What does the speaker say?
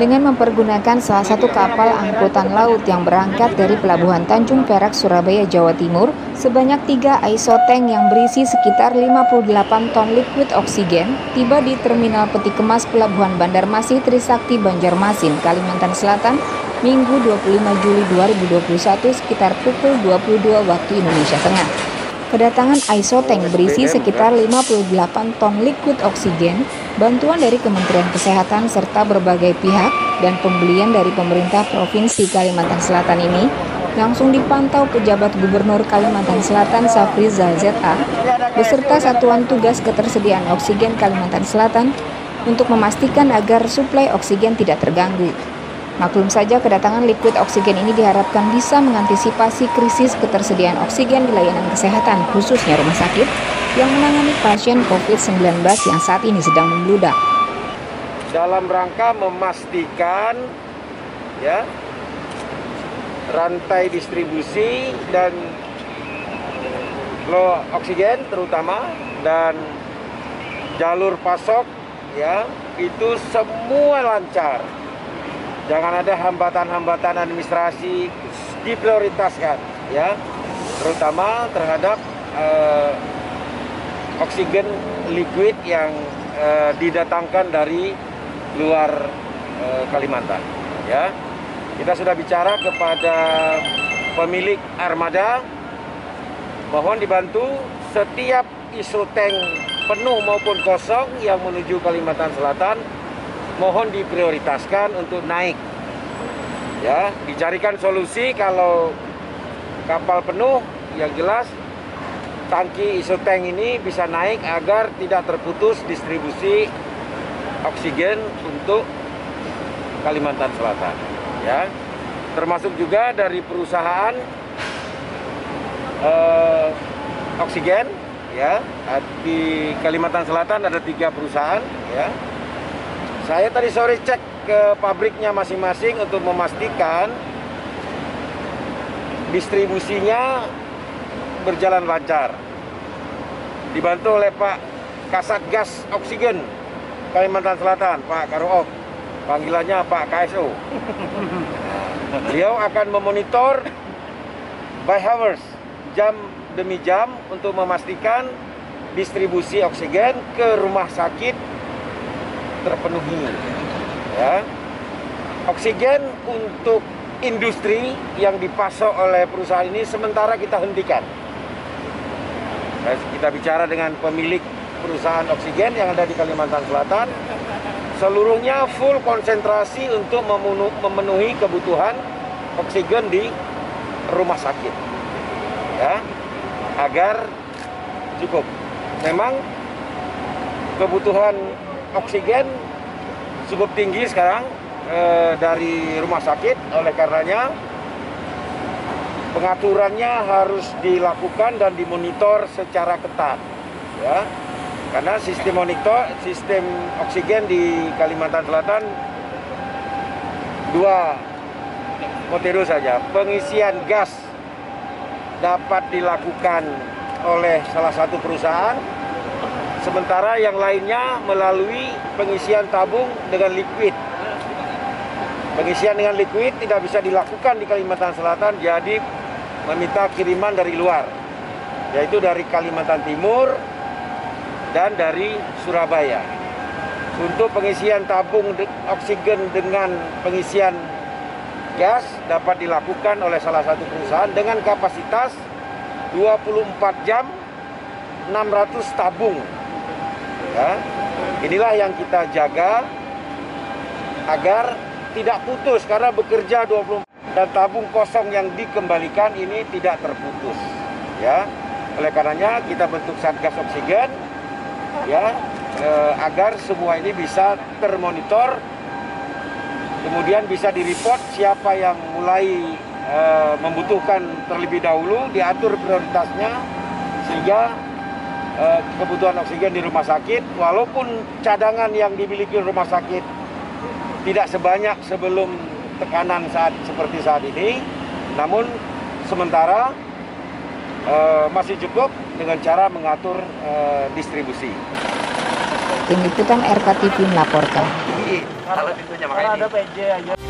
dengan mempergunakan salah satu kapal angkutan laut yang berangkat dari Pelabuhan Tanjung Perak, Surabaya, Jawa Timur, sebanyak 3 ISO tank yang berisi sekitar 58 ton liquid oksigen tiba di Terminal Peti Kemas Pelabuhan Bandar Masih Trisakti, Banjarmasin, Kalimantan Selatan, Minggu 25 Juli 2021 sekitar pukul 22 waktu Indonesia Tengah. Kedatangan ISO tank berisi sekitar 58 ton liquid oksigen, bantuan dari Kementerian Kesehatan serta berbagai pihak, dan pembelian dari pemerintah Provinsi Kalimantan Selatan ini langsung dipantau pejabat Gubernur Kalimantan Selatan Safrizal ZA beserta Satuan Tugas Ketersediaan Oksigen Kalimantan Selatan untuk memastikan agar suplai oksigen tidak terganggu. Maklum saja kedatangan liquid oksigen ini diharapkan bisa mengantisipasi krisis ketersediaan oksigen di layanan kesehatan, khususnya rumah sakit yang menangani pasien COVID-19 yang saat ini sedang membludak. Dalam rangka memastikan rantai distribusi dan flow oksigen terutama dan jalur pasok itu semua lancar. Jangan ada hambatan-hambatan administrasi, diprioritaskan terutama terhadap oksigen liquid yang didatangkan dari luar Kalimantan. Kita sudah bicara kepada pemilik armada, mohon dibantu setiap ISO tank penuh maupun kosong yang menuju Kalimantan Selatan, mohon diprioritaskan untuk naik. Dicarikan solusi kalau kapal penuh, yang jelas tangki ISO tank ini bisa naik agar tidak terputus distribusi oksigen untuk Kalimantan Selatan. Termasuk juga dari perusahaan oksigen, di Kalimantan Selatan ada 3 perusahaan. Saya tadi sore cek ke pabriknya masing-masing untuk memastikan distribusinya berjalan lancar. Dibantu oleh Pak Kasatgas Oksigen Kalimantan Selatan, Pak Karoop, panggilannya Pak KSO. Beliau akan memonitor by hours, jam demi jam, untuk memastikan distribusi oksigen ke rumah sakit terpenuhi. Oksigen untuk industri yang dipasok oleh perusahaan ini sementara kita hentikan. Kita bicara dengan pemilik perusahaan oksigen yang ada di Kalimantan Selatan, seluruhnya full konsentrasi untuk memenuhi kebutuhan oksigen di rumah sakit, agar cukup. Memang kebutuhan oksigen cukup tinggi sekarang dari rumah sakit, oleh karenanya pengaturannya harus dilakukan dan dimonitor secara ketat, karena sistem oksigen di Kalimantan Selatan 2 metode saja. Pengisian gas dapat dilakukan oleh salah satu perusahaan, sementara yang lainnya melalui pengisian tabung dengan liquid. Pengisian dengan liquid tidak bisa dilakukan di Kalimantan Selatan, jadi meminta kiriman dari luar, yaitu dari Kalimantan Timur dan dari Surabaya. Untuk pengisian tabung oksigen dengan pengisian gas dapat dilakukan oleh salah satu perusahaan dengan kapasitas 24 jam 600 tabung. Inilah yang kita jaga agar tidak putus, karena bekerja 24 dan tabung kosong yang dikembalikan ini tidak terputus. Oleh karenanya kita bentuk Satgas Oksigen agar semua ini bisa termonitor, kemudian bisa direport siapa yang mulai membutuhkan terlebih dahulu, diatur prioritasnya sehingga kebutuhan oksigen di rumah sakit, walaupun cadangan yang dimiliki rumah sakit tidak sebanyak sebelum tekanan seperti saat ini, namun sementara masih cukup dengan cara mengatur distribusi. Tim Liputan RK TV melaporkan. Kalau ada PJ aja.